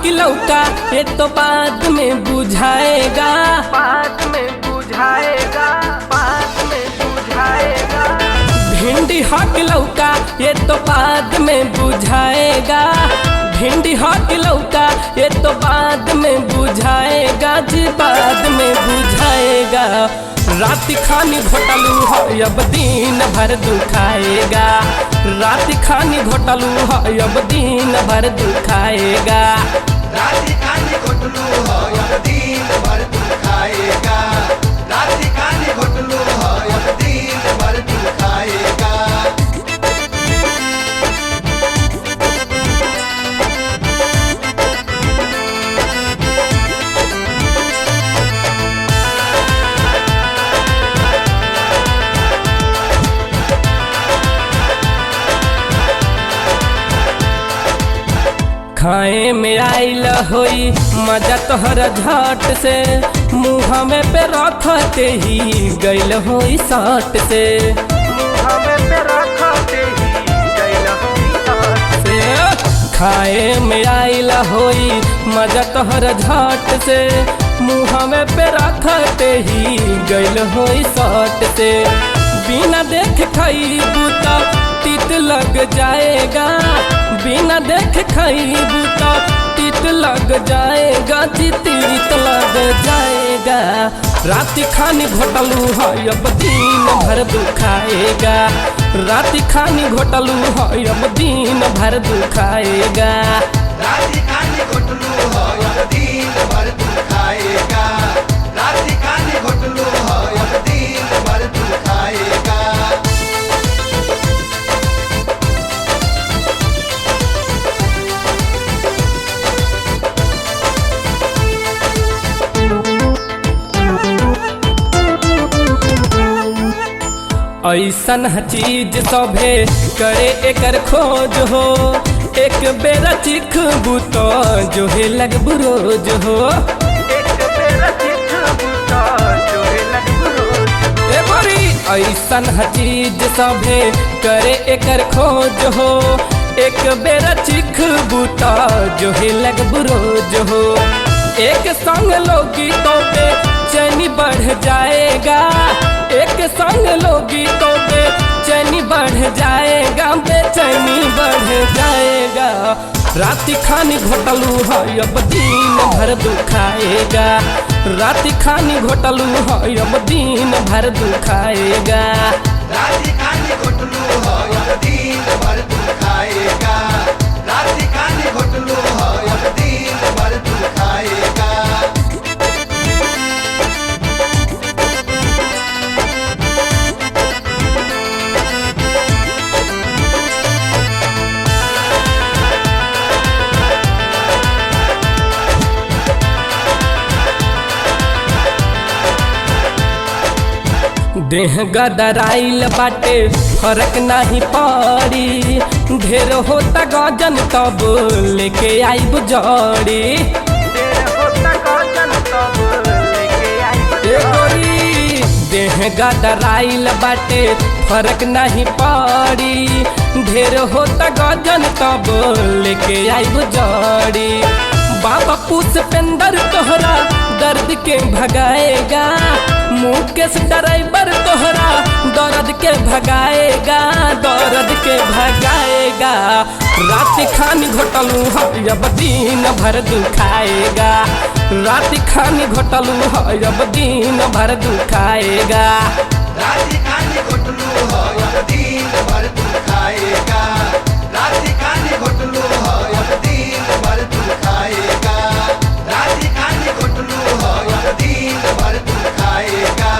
हक लौका ये तो बाद में बुझाएगा, बाद में बुझाएगा, बाद में बुझाएगा। भिंडी हक लौका ये तो बाद में बुझाएगा, भिंडी हक लौका ये तो बाद में बुझाएगा जी, बाद में बुझाएगा। रात खानी घोटालू है अब दिन भर दुखाएगा, रात खानी घोटालू है अब दिन भर दुखाएगा, रात खानी घोटालू है अब दिन भर दुखाएगा, रात खानी घोटालू है अब दिन भर दुखाएगा। खाए में आइल होई मजा तोहरा झट से, मुँह में पे रखते ही गइल होई सट से, हमें पे रखते ही गइल होई सट से। खाए में आइल होई मजा तोहरा झट से, मुँह में पे रखते ही गइल होई सट से। बिना देख खइबू तो तीत लग जाएगा, बिना देख खइबू तो तीत लग जाएगा जी, तीत लग जाएगा। रात खानी घोटालू है अब दिन भर दुखाएगा, रात खानी घोटालू है अब दिन भर दुखाएगा, रात खानी घोटालू है अब दिन भर दुखाएगा, रात खानी घोटालू है अब दिन भर दुखाएगा। ऐसन चीज सभे करे एकर खोज हो, एक बेरा चिखबू तो जो है लगबू रोज हो, एक बेरा चिखबू तो जो है लगबू रोज। ए बड़ी ऐसन चीज सभे करे एकर खोज हो, एक बेरा चिखबू तो जो है लगबू रोज हो। एक संग लोगी तो पे चैनी बढ़ जाएगा, एक संग लोगी तो बेचैनी बढ़ जाएगा, बेचैनी बढ़ जाएगा। रात खानी घोटालू है अब दिन भर दुखाएगा, रात खानी घोटालू है अब दिन भर दुखाएगा, रात खानी घोटालू है अब दिन भर दुखाएगा, रात खानी घोटालू है अब दिन भर दुखाएगा। देह गदराइल बाटे फर्क नहीं पड़ी, ढेर होता गजन तब लेके आइब जड़ी, देर होता गजन तब लेके ए आई। गोरी देह गदराइल बाटे फर्क नहीं पड़ी, ढेर होता गजन तब लेके आइब जड़ी। बाबा पुष्पेंदर तोहरा दर्द के भगाएगा, मुकेश ड्राइवर तोहरा दर्द के भगाएगा, दर्द के भगाएगा। रात खानी घोटालू है अब दिन भर दुखाएगा, रात खानी घोटालू है अब दिन भर दुखाएगा, रात खानी घोटालू है अब दिन भर दुखाएगा, रात खानी घोटालू है अब दिन भर दुखाएगा, रात खानी घोटालू है अब दिन भर दुखाएगा,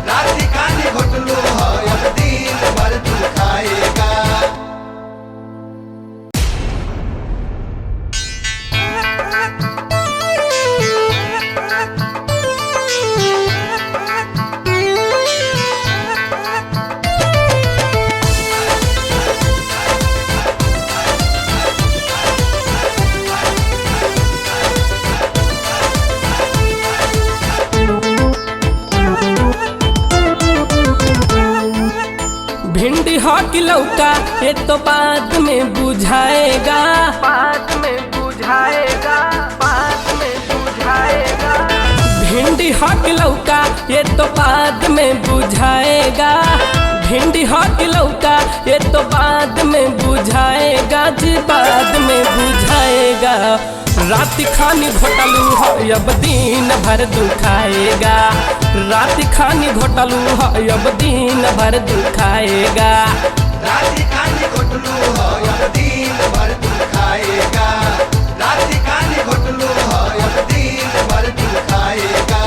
रात खानी घोटालू है अब दिन भर दुखाएगा। भिंडी हक लौका ये तो बाद में बुझाएगा, बाद में बुझाएगा, ये तो बाद में बुझाएगा। भिंडी हो कि लौका ये तो बाद में बुझाएगा जी, बाद में बुझाएगा। रात खानी घोटालू हो अब दिन भर दुखाएगा। रात खानी घोटालू हो अब दिन भर दुखाएगा। रात खानी घोटलू हो अब दिन भर तू खाएगा। रात खानी घोटलू हो अब दिन भर तू खाएगा।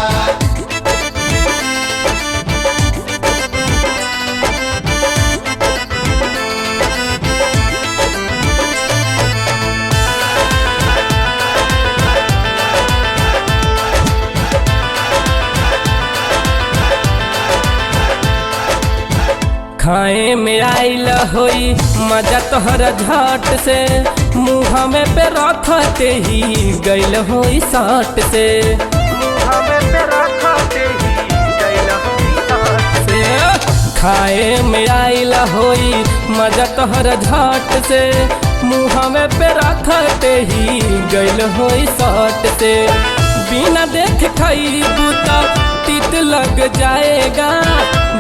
खाए में आइल होई मजा तोहर झट से, मुँह में पे रखते ही गइल होई सट से। हमें तेरा खाते ही गइल होई साथ से खाए में आइल होई मजा तोहर झट से, मुँह में पे रखते ही गइल होई सट से। बिना देख खइबू तो तीत लग जाएगा।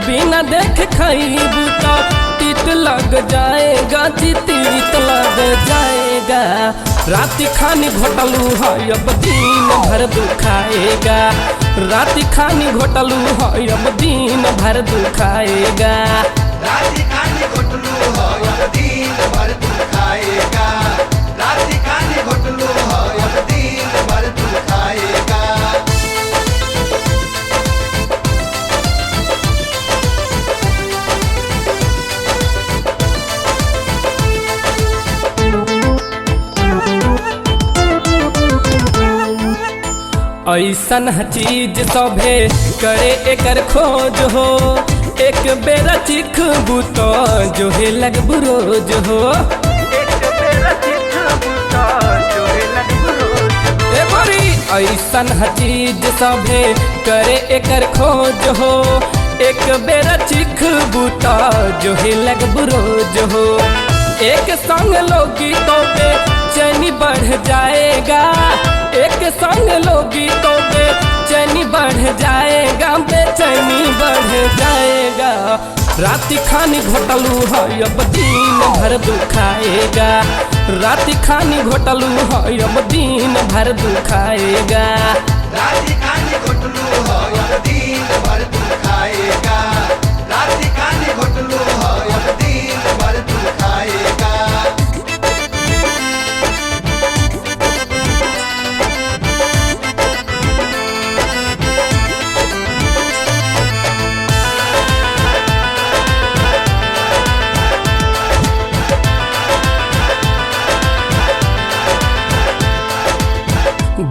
बिना देख खइबू तो तीत लग जाएगा जी, तीत लग जाएगा। रात खानी घोटालू है अब दिन भर दुखाएगा। रात खानी घोटालू है अब दिन भर दुखाएगा। रात खानी घोटलू हो अब दिन भर तू खाएगा। रात खानी घोटलू हो अब दिन भर तू खाएगा। ऐसन चीज सभे करे एकर खोज हो, एक बेरा चिखबू तो जो है लगबू रोज हो। एक तेरा चिट्ठा जो है लगभग रोज ए बोरी ऐसन चीज सभे करे एकर खोज हो, एक बेरा चिखबू तो जो है लगबू रोज हो। एक संग लोगी तो पे चैनी बढ़ जाएगा। एक संग लोगी तो बेचैनी बढ़ जाएगा, बेचैनी बढ़ जाएगा। रात खानी घोटालू है अब दिन भर दुखाएगा। रात खानी घोटालू है अब दिन भर दुखाएगा। रात खानी घोटलू हो अब दिन भर तू खाएगा। रात खानी घोटलू हो अब दिन भर तू खाएगा।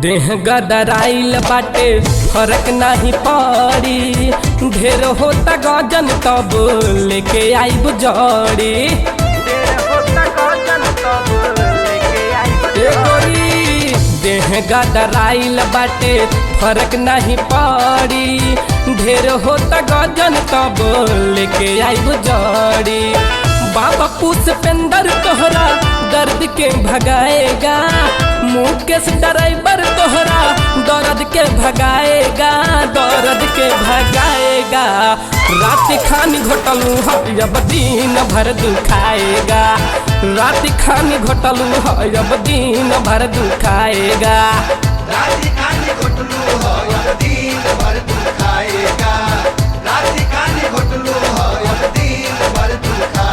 देह गदराइल बाटे फर्क नहीं पड़ी, ढेर होता गजन तब लेके आइब जड़ी। तेरे होता गजन तब लेके आई ए गोरी देह गदराइल बाटे फर्क नहीं पड़ी, ढेर होता गजन तब लेके आइब जड़ी। बाबा पुष्पेंदर तोहरा दर्द के भगाएगा। मुकेश ड्राइवर तोहरा दर्द के भगाएगा, दर्द के भगाएगा। रात खानी घोटालू है अब दिन भर दुखाएगा। रात खानी घोटालू है अब दिन भर दुखाएगा।